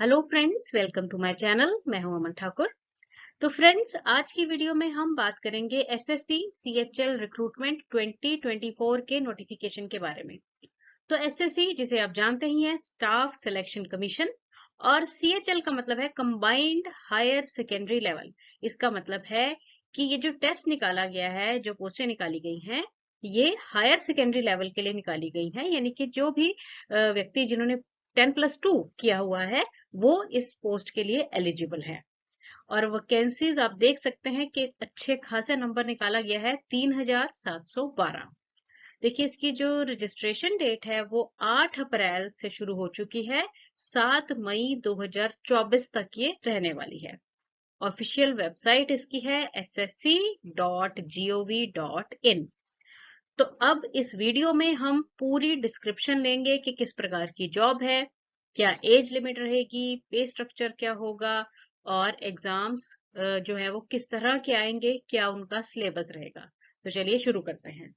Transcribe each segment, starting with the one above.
Hello friends, welcome to my channel. मैं हूं अमन ठाकुर। तो फ्रेंड्स, आज की वीडियो में हम बात करेंगे एसएससी सीएचएल रिक्रूटमेंट 2024 के नोटिफिकेशन के बारे में। तो एसएससी, जिसे आप जानते ही हैं, स्टाफ सिलेक्शन कमीशन, और सीएचएल का मतलब है कंबाइंड हायर सेकेंडरी लेवल। इसका मतलब है कि ये जो टेस्ट निकाला गया है, जो पोस्टें निकाली गई हैं, ये हायर सेकेंडरी लेवल के लिए निकाली गई हैं। यानी कि जो भी व्यक्ति जिन्होंने 10+2 किया हुआ है, वो इस पोस्ट के लिए एलिजिबल है। और वैकेंसीज आप देख सकते हैं कि अच्छे खासे नंबर निकाला गया है, 3712। देखिए, इसकी जो रजिस्ट्रेशन डेट है वो 8 अप्रैल से शुरू हो चुकी है, 7 मई 2024 तक ये रहने वाली है। ऑफिशियल वेबसाइट इसकी है ssc.gov.in। तो अब इस वीडियो में हम पूरी डिस्क्रिप्शन लेंगे कि किस प्रकार की जॉब है, क्या एज लिमिट रहेगी, पे स्ट्रक्चर क्या होगा, और एग्जाम्स जो है वो किस तरह के आएंगे, क्या उनका सिलेबस रहेगा। तो चलिए शुरू करते हैं।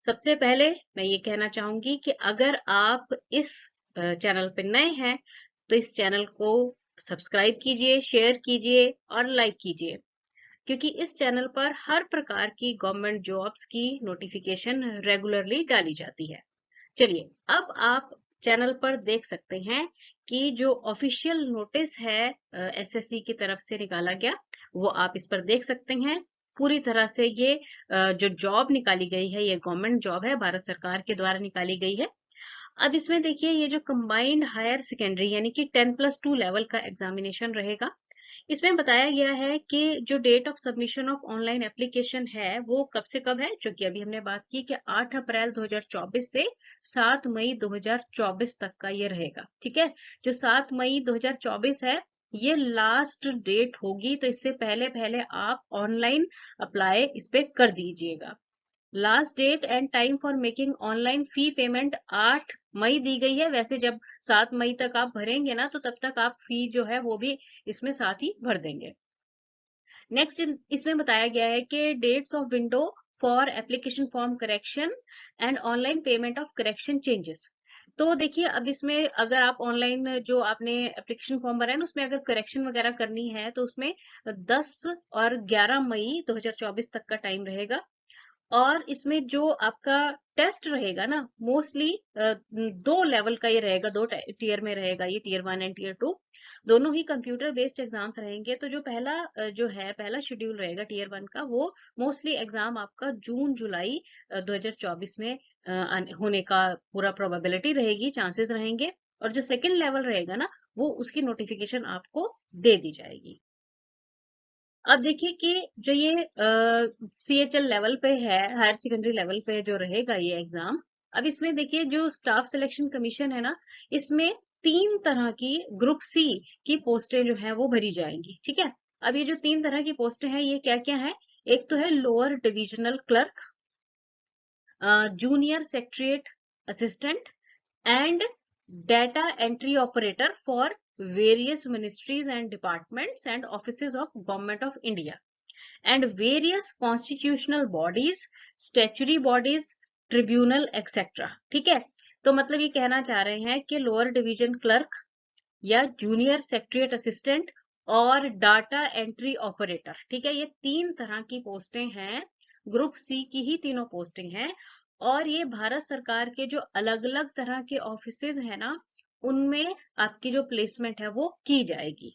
सबसे पहले मैं ये कहना चाहूंगी कि अगर आप इस चैनल पर नए हैं तो इस चैनल को सब्सक्राइब कीजिए, शेयर कीजिए और लाइक कीजिए, क्योंकि इस चैनल पर हर प्रकार की गवर्नमेंट जॉब्स की नोटिफिकेशन रेगुलरली डाली जाती है। चलिए, अब आप चैनल पर देख सकते हैं कि जो ऑफिशियल नोटिस है एसएससी की तरफ से निकाला गया, वो आप इस पर देख सकते हैं। पूरी तरह से ये जो जॉब निकाली गई है, ये गवर्नमेंट जॉब है, भारत सरकार के द्वारा निकाली गई है। अब इसमें देखिए, ये जो कंबाइंड हायर सेकेंडरी यानी कि 10+2 लेवल का एग्जामिनेशन रहेगा। इसमें बताया गया है कि जो date of submission of online application है वो कब से कब है, जो कि अभी हमने बात की कि 8 अप्रैल 2024 से 7 मई 2024 तक का ये रहेगा। ठीक है, जो 7 मई 2024 है, ये लास्ट डेट होगी, तो इससे पहले पहले आप ऑनलाइन अप्लाई इस पे कर दीजिएगा। Last date and time for making online fee payment 8 मई दी गई है। वैसे जब 7 मई तक आप भरेंगे ना, तो तब तक आप फी जो है वो भी इसमें साथ ही भर देंगे। नेक्स्ट, इसमें बताया गया है कि dates of window for application form correction and online payment of correction changes. तो देखिए, अब इसमें अगर आप ऑनलाइन जो आपने एप्लीकेशन फॉर्म भरा है ना, उसमें अगर करेक्शन वगैरह करनी है तो उसमें 10 और 11 मई 2024 तक का टाइम रहेगा। और इसमें जो आपका टेस्ट रहेगा ना, मोस्टली 2 लेवल का ये रहेगा, 2 टीयर में रहेगा ये, टीयर 1 एंड टीयर 2। दोनों ही कंप्यूटर बेस्ड एग्जाम्स रहेंगे। तो जो पहला शेड्यूल रहेगा टीयर 1 का, वो मोस्टली एग्जाम आपका जून जुलाई 2024 में होने का पूरा प्रोबेबिलिटी रहेगी, चांसेस रहेंगे। और जो सेकंड लेवल रहेगा ना, वो उसकी नोटिफिकेशन आपको दे दी जाएगी। अब देखिए कि जो ये सीएचएल लेवल पे है, हायर सेकेंडरी लेवल पे जो रहेगा ये एग्जाम। अब इसमें देखिए, जो स्टाफ सिलेक्शन कमीशन है ना, इसमें 3 तरह की ग्रुप सी की पोस्टें जो है वो भरी जाएंगी। ठीक है, अब ये जो 3 तरह की पोस्टें हैं, ये क्या क्या है? एक तो है lower divisional clerk, junior secretariat assistant, and data entry operator for various ministries and departments and offices of government of India and various constitutional bodies, statutory bodies, tribunal etc। ठीक है, तो मतलब ये कहना चाह रहे हैं कि लोअर डिवीजन क्लर्क या जूनियर सेक्रेटरीट असिस्टेंट और डाटा एंट्री ऑपरेटर, ठीक है, ये 3 तरह की पोस्टें हैं। ग्रुप सी की ही तीनों पोस्टिंग हैं। और ये भारत सरकार के जो अलग अलग तरह के ऑफिसेज हैं ना, उनमें आपकी जो प्लेसमेंट है वो की जाएगी।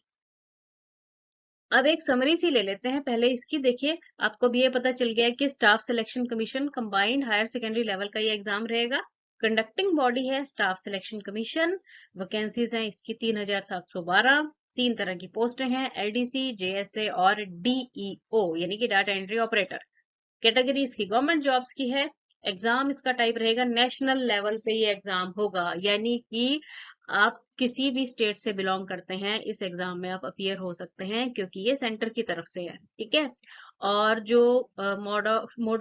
अब एक समरी सी ले लेते हैं पहले इसकी। देखिए, आपको भी ये पता चल गया है कि staff selection commission combined higher secondary level का ये एग्जाम रहेगा। कंडक्टिंग बॉडी है स्टाफ सिलेक्शन कमीशन। वैकेंसीज हैं इसकी 3712। 3 तरह की पोस्टें हैं, एलडीसी, जेएसए और डीईओ यानी कि डाटा एंट्री ऑपरेटर। कैटेगरी इसकी गवर्नमेंट जॉब्स की है। एग्जाम इसका टाइप रहेगा नेशनल लेवल पे ये एग्जाम होगा, यानी कि आप किसी भी स्टेट से बिलोंग करते हैं, इस एग्जाम में आप अपीयर हो सकते हैं, क्योंकि ये सेंटर की तरफ से है। ठीक है, और जो मोड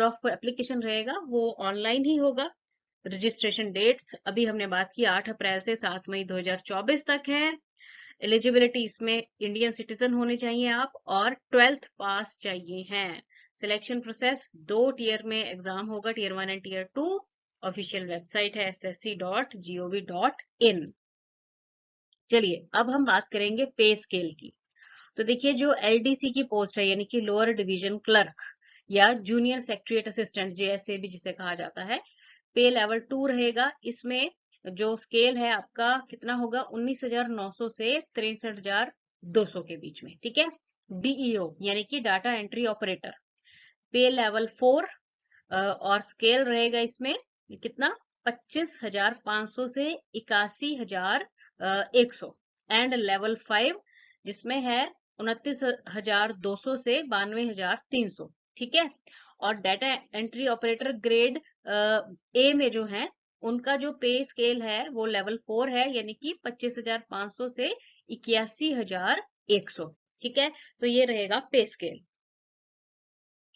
ऑफ एप्लीकेशन रहेगा वो ऑनलाइन ही होगा। रजिस्ट्रेशन डेट्स अभी हमने बात की, 8 अप्रैल से 7 मई 2024 तक है। एलिजिबिलिटी इसमें इंडियन सिटीजन होने चाहिए आप, और 12th पास चाहिए हैं। सिलेक्शन प्रोसेस 2 टीयर में एग्जाम होगा, tier 1 and tier 2। Official website है ssc.gov.in। चलिए अब हम बात करेंगे पे स्केल की। तो देखिए जो एलडीसी की पोस्ट है यानी कि लोअर डिवीजन क्लर्क या जूनियर सेक्रेटरीट असिस्टेंट जेएसए भी जिसे कहा जाता है, पे लेवल 2 रहेगा। इसमें जो स्केल है आपका कितना होगा, 19,900 से 63,200 के बीच में, ठीक है। डीईओ यानी कि डाटा एंट्री ऑपरेटर, पे लेवल 4 और स्केल रहेगा इसमें कितना, 25,500 से 81,100 एंड लेवल 5 जिसमें है 29,200 से 92,300, ठीक है। और data entry operator grade A में जो है उनका जो पे स्केल है वो लेवल 4 है यानी कि 25,500 से 81,100, ठीक है। तो ये रहेगा पे स्केल।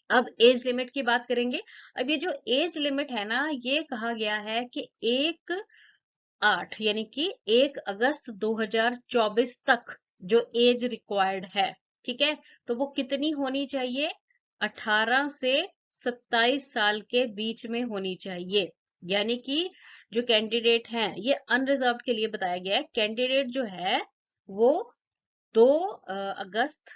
अब एज लिमिट की बात करेंगे। अब ये जो एज लिमिट है ना, ये कहा गया है कि 1/8 यानी कि 1 अगस्त 2024 तक जो एज रिक्वायर्ड है, ठीक है, तो वो कितनी होनी चाहिए, 18 से 27 साल के बीच में होनी चाहिए। यानी कि जो कैंडिडेट हैं, ये अनरिजर्व्ड के लिए बताया गया है, कैंडिडेट जो है वो 2 अगस्त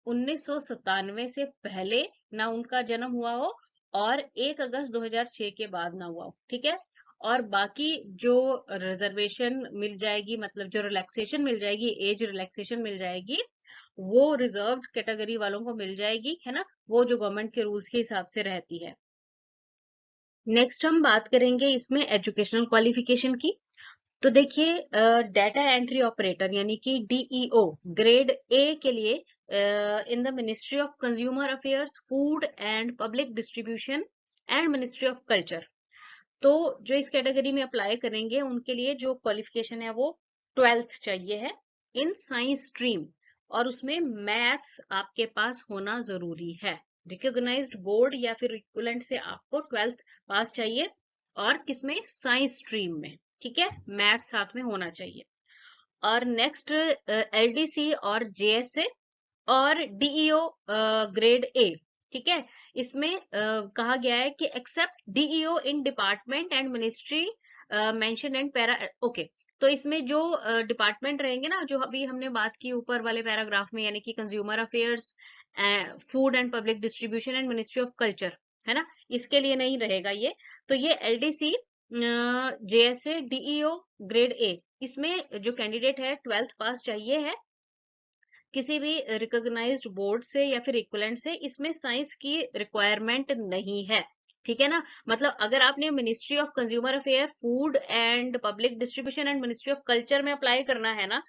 1997 से पहले ना उनका जन्म हुआ हो और 1 अगस्त 2006 के बाद ना हुआ हो, ठीक है। और बाकी जो रिजर्वेशन मिल जाएगी, मतलब जो रिलैक्सेशन मिल जाएगी, एज रिलैक्सेशन मिल जाएगी, वो रिजर्व्ड कैटेगरी वालों को मिल जाएगी, है ना, वो जो गवर्नमेंट के रूल्स के हिसाब से रहती है। नेक्स्ट हम बात करेंगे इसमें एजुकेशनल क्वालिफिकेशन की। तो देखिए डाटा एंट्री ऑपरेटर यानी कि डीईओ ग्रेड ए के लिए in the ministry of consumer affairs, food and public distribution and ministry of culture, तो जो इस कैटेगरी में अप्लाई करेंगे उनके लिए जो क्वालिफिकेशन है वो 12th चाहिए है इन साइंस स्ट्रीम, और उसमें मैथ्स आपके पास होना जरूरी है। रिकॉग्नाइज्ड बोर्ड या फिर इक्विवेलेंट से आपको 12th पास चाहिए, और किसमें, साइंस स्ट्रीम में, ठीक है, मैथ्स साथ में होना चाहिए। और नेक्स्ट एलडीसी और जेएसए और डीईओ ग्रेड ए, ठीक है। इसमें कहा गया है कि except DEO in department and ministry mention and para, okay. तो इसमें जो डिपार्टमेंट रहेंगे ना, जो अभी हमने बात की ऊपर वाले पैराग्राफ में, यानी कि consumer affairs, food and public distribution and ministry of culture, है ना, इसके लिए नहीं रहेगा ये। तो ये एलडीसी, जेएसए, डीईओ ग्रेड ए, इसमें जो कैंडिडेट है 12th पास चाहिए है किसी भी रिकॉग्नाइज्ड बोर्ड से या फिर इक्विवेलेंट से। इसमें साइंस की रिक्वायरमेंट नहीं है, ठीक है ना। मतलब अगर आपने ministry of consumer affair, food and public distribution and ministry of culture में अप्लाई करना है ना,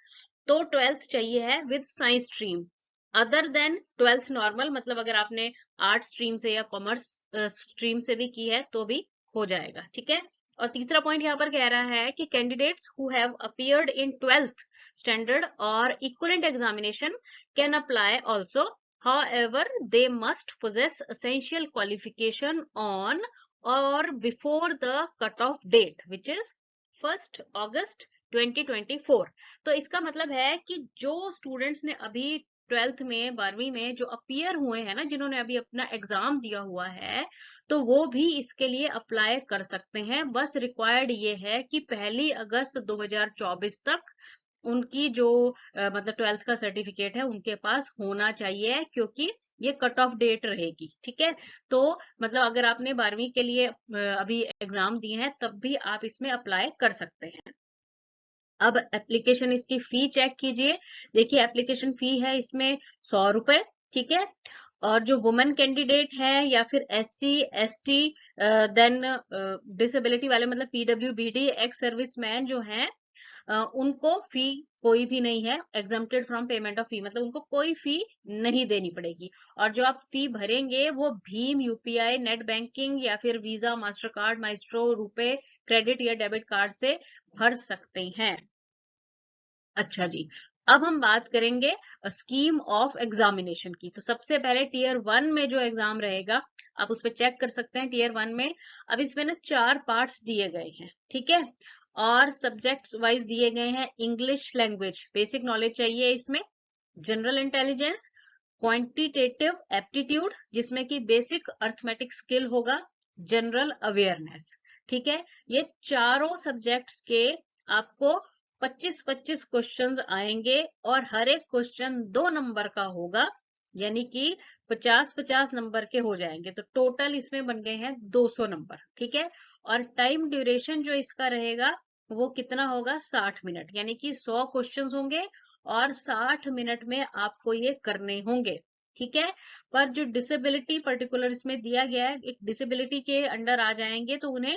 तो 12th चाहिए है with science stream. Other than 12th normal, मतलब अगर आपने आर्ट स्ट्रीम से या कॉमर्स स्ट्रीम से भी की है तो भी हो जाएगा, ठीक है। और तीसरा पॉइंट यहाँ पर कह रहा है कि candidates who have appeared in 12th standard or equivalent examination can apply also. However, they must possess essential qualification on or before the cutoff date, which is 1st August 2024. तो इसका मतलब है कि जो स्टूडेंट्स ने अभी 12th में, 12वीं में जो अपीयर हुए हैं ना, जिन्होंने अभी अपना एग्जाम दिया हुआ है, तो वो भी इसके लिए अप्लाई कर सकते हैं। बस रिक्वायर्ड ये है कि 1 अगस्त 2024 तक उनकी जो मतलब 12th का सर्टिफिकेट है उनके पास होना चाहिए, क्योंकि ये कट ऑफ डेट रहेगी, ठीक है। तो मतलब अगर आपने 12वीं के लिए अभी एग्जाम दिए हैं तब भी आप इसमें अप्लाई कर सकते हैं। अब एप्लीकेशन, इसकी फी चेक कीजिए। देखिए एप्लीकेशन फी है इसमें 100 रुपए, ठीक है। और जो वुमेन कैंडिडेट है या फिर एससी एसटी, देन डिसेबिलिटी वाले, मतलब पीडब्ल्यूबीडी, एक्स सर्विसमैन जो हैं, उनको फी कोई भी नहीं है, एग्जम्प्टेड फ्रॉम पेमेंट ऑफ फी, मतलब उनको कोई फी नहीं देनी पड़ेगी। और जो आप फी भरेंगे वो भीम, यूपीआई, नेट बैंकिंग या फिर वीजा, मास्टर कार्ड, माइस्ट्रो, रुपए, क्रेडिट या डेबिट कार्ड से भर सकते हैं। अच्छा जी, अब हम बात करेंगे स्कीम ऑफ एग्जामिनेशन की। तो सबसे पहले टीयर 1 में जो एग्जाम रहेगा, आप उस पर चेक कर सकते हैं टीयर 1 में। अब इसमें ना 4 पार्ट्स दिए गए हैं, ठीक है, और सब्जेक्ट्स वाइज दिए गए हैं। इंग्लिश लैंग्वेज बेसिक नॉलेज चाहिए इसमें, जनरल इंटेलिजेंस, क्वांटिटेटिव एप्टीट्यूड जिसमें कि बेसिक अर्थमेटिक स्किल होगा, जनरल अवेयरनेस, ठीक है। ये चारों सब्जेक्ट्स के आपको 25-25 क्वेश्चंस आएंगे और हर एक क्वेश्चन 2 नंबर का होगा, यानी कि 50-50 नंबर के हो जाएंगे। तो टोटल इसमें बन गए हैं 200 नंबर, ठीक है। और टाइम ड्यूरेशन जो इसका रहेगा वो कितना होगा, 60 मिनट, यानी कि 100 क्वेश्चंस होंगे और 60 मिनट में आपको ये करने होंगे, ठीक है। पर जो डिसेबिलिटी पर्टिकुलर इसमें दिया गया है, एक डिसेबिलिटी के अंडर आ जाएंगे तो उन्हें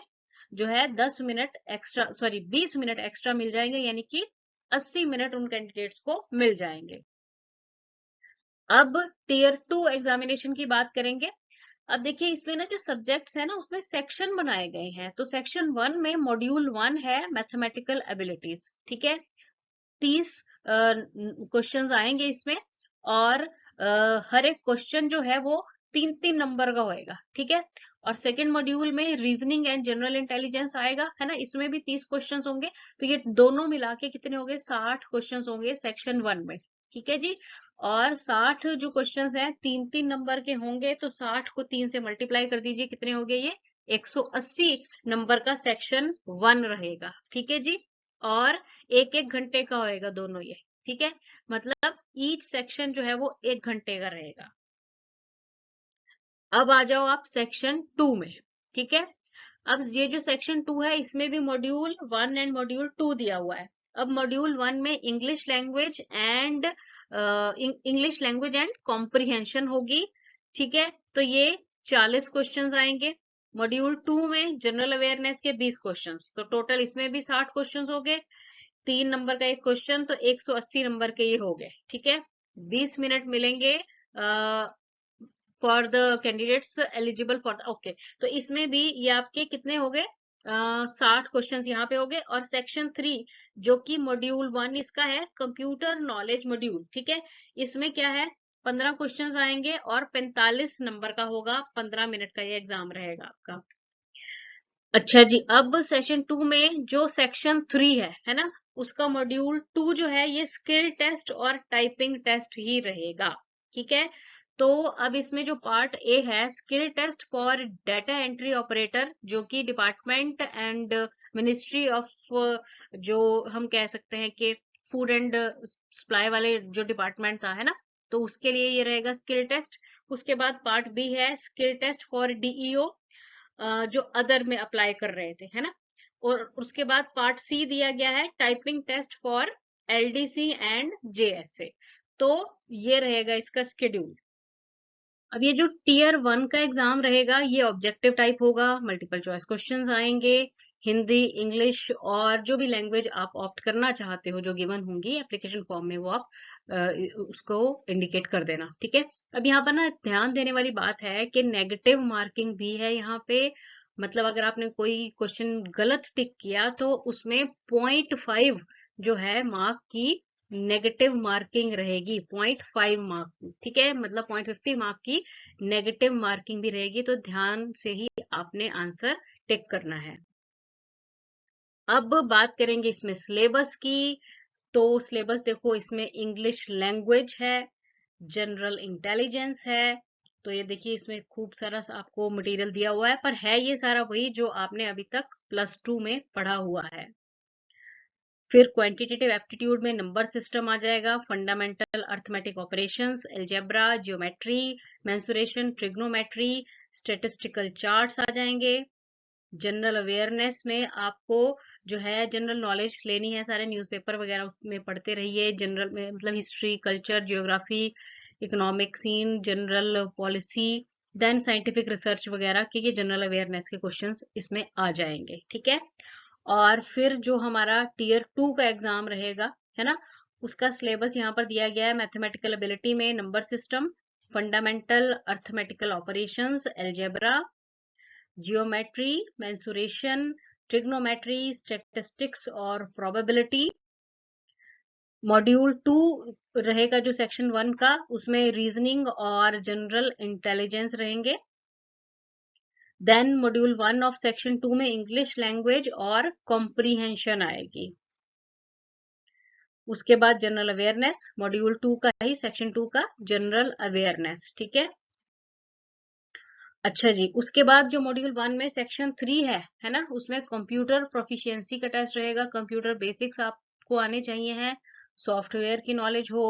जो है 10 minute extra, sorry 20 minute extra मिल जाएंगे, यानी कि 80 मिनट उन कैंडिडेट्स को मिल जाएंगे। अब टीयर 2 एग्जामिनेशन की बात करेंगे। अब देखिए इसमें ना जो सब्जेक्ट्स है ना उसमें सेक्शन बनाए गए हैं। तो सेक्शन 1 में मॉड्यूल 1 है मैथमेटिकल एबिलिटीज, ठीक है। 30 क्वेश्चंस आएंगे इसमें और हर एक क्वेश्चन जो है वो 3-3 नंबर का होएगा, ठीक है। और सेकंड मॉड्यूल में रीजनिंग एंड जनरल इंटेलिजेंस आएगा, है ना, इसमें भी 30 क्वेश्चंस होंगे। तो ये दोनों मिला के कितने होंगे, 60 क्वेश्चंस होंगे सेक्शन 1 में, ठीक है जी। और 60 जो क्वेश्चंस हैं 3-3 नंबर के होंगे, तो 60 को 3 से मल्टीप्लाई कर दीजिए, कितने हो गए ये, 180 नंबर का सेक्शन 1 रहेगा, ठीक है जी। और 1-1 घंटे का होएगा दोनों ये, ठीक है। मतलब ईच सेक्शन जो है वो 1 घंटे का रहेगा। अब आ जाओ आप सेक्शन 2 में, ठीक है। अब ये जो सेक्शन 2 है इसमें भी मॉड्यूल 1 एंड मॉड्यूल 2 दिया हुआ है। अब मॉड्यूल 1 में इंग्लिश लैंग्वेज एंड कॉम्प्रिहेंशन होगी, ठीक है। तो ये 40 क्वेश्चंस आएंगे। मॉड्यूल 2 में जनरल अवेयरनेस के 20 क्वेश्चंस, तो टोटल इसमें भी 60 क्वेश्चंस हो गए। 3 नंबर का एक क्वेश्चन, तो 180 नंबर के ये हो गए, ठीक है। 20 मिनट मिलेंगे for the candidates eligible for the, okay. तो इसमें भी ये आपके कितने हो गए, 60 क्वेश्चन यहाँ पे हो गए। और सेक्शन 3 जो कि मॉड्यूल 1 इसका है कंप्यूटर नॉलेज मॉड्यूल, ठीक है। इसमें क्या है, 15 क्वेश्चंस आएंगे और 45 नंबर का होगा, 15 मिनट का ये एग्जाम रहेगा आपका। अच्छा जी, अब सेशन 2 में जो सेक्शन 3 है ना, उसका मॉड्यूल 2 जो है ये स्किल टेस्ट और टाइपिंग टेस्ट ही रहेगा, ठीक है। तो अब इसमें जो पार्ट ए है, skill test for data entry operator, जो कि डिपार्टमेंट एंड मिनिस्ट्री ऑफ, जो हम कह सकते हैं कि फूड एंड सप्लाई वाले जो डिपार्टमेंट था, है ना, तो उसके लिए ये रहेगा स्किल टेस्ट। उसके बाद पार्ट बी है स्किल टेस्ट फॉर डीईओ, जो अदर में अप्लाई कर रहे थे, है ना। और उसके बाद पार्ट सी दिया गया है typing test for LDC and JSA. तो ये रहेगा इसका शेड्यूल। अब ये जो टीयर 1 का एग्जाम रहेगा ये ऑब्जेक्टिव टाइप होगा, मल्टीपल चॉइस क्वेश्चंस आएंगे, हिंदी, इंग्लिश और जो भी लैंग्वेज आप ऑप्ट करना चाहते हो जो गिवन होंगी एप्लीकेशन फॉर्म में, वो आप उसको इंडिकेट कर देना, ठीक है। अब यहाँ पर ना ध्यान देने वाली बात है कि नेगेटिव मार्किंग भी है यहाँ पे। मतलब अगर आपने कोई क्वेश्चन गलत टिक किया तो उसमें 0.5 जो है मार्क की नेगेटिव मार्किंग रहेगी, 0.5 मार्क की, ठीक है। मतलब 0.50 मार्क की नेगेटिव मार्किंग भी रहेगी। तो ध्यान से ही आपने आंसर टिक करना है। अब बात करेंगे इसमें सिलेबस की। तो सिलेबस देखो, इसमें इंग्लिश लैंग्वेज है, जनरल इंटेलिजेंस है। तो ये देखिए इसमें खूब सारा आपको मटेरियल दिया हुआ है, पर है ये सारा वही जो आपने अभी तक +2 में पढ़ा हुआ है। फिर क्वांटिटेटिव एप्टीट्यूड में नंबर सिस्टम आ जाएगा, fundamental arithmetic operations, algebra, geometry, mensuration, trigonometry, statistical charts आ जाएंगे। जनरल अवेयरनेस में आपको जो है जनरल नॉलेज लेनी है, सारे न्यूज़पेपर वगैरह उसमें पढ़ते रहिए। जनरल में मतलब history, culture, geography, economic scene, general policy, then scientific research वगैरह के ये जनरल अवेयरनेस के क्वेश्चंस इसमें आ जाएंगे, ठीक है। और फिर जो हमारा टीयर 2 का एग्जाम रहेगा, है ना, उसका सिलेबस यहाँ पर दिया गया है। मैथमेटिकल एबिलिटी में number system, fundamental arithmetical operations, algebra, geometry, mensuration, trigonometry, statistics और प्रोबेबिलिटी। मॉड्यूल 2 रहेगा जो सेक्शन 1 का, उसमें रीजनिंग और जनरल इंटेलिजेंस रहेंगे। देन मॉड्यूल 1 ऑफ सेक्शन 2 में इंग्लिश लैंग्वेज और कॉम्प्रीहेंशन आएगी। उसके बाद जनरल अवेयरनेस, मॉड्यूल 2 का ही सेक्शन 2 का जनरल अवेयरनेस, ठीक है। अच्छा जी, उसके बाद जो मॉड्यूल 1 में सेक्शन 3 है ना, उसमें कंप्यूटर प्रोफिशिएंसी का टेस्ट रहेगा। कंप्यूटर बेसिक्स आप आपको आने चाहिए हैं, सॉफ्टवेयर की नॉलेज हो,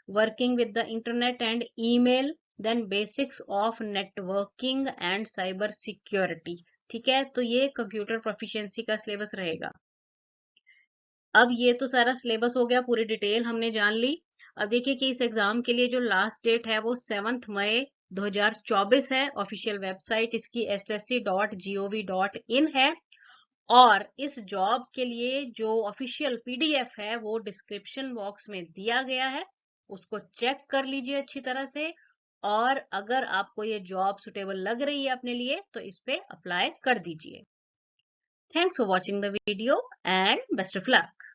working with the internet and email, then basics of networking and cyber security. ठीक है, तो ये कंप्यूटर प्रोफिशिएंसी का सिलेबस रहेगा। अब ये तो सारा सिलेबस हो गया, पूरी डिटेल हमने जान ली। अब देखिए कि इस एग्जाम के लिए जो लास्ट डेट है वो 7 मई 2024 है। ऑफिशियल वेबसाइट इसकी ssc.gov.in है। और इस जॉब के लिए जो ऑफिशियल पीडीएफ है वो डिस्क्रिप्शन बॉक्स में दिया गया है, उसको चेक कर लीजिए अच्छी तरह से। और अगर आपको ये जॉब सुटेबल लग रही है अपने लिए तो इस पे अप्लाई कर दीजिए। Thanks for watching the video and best of luck.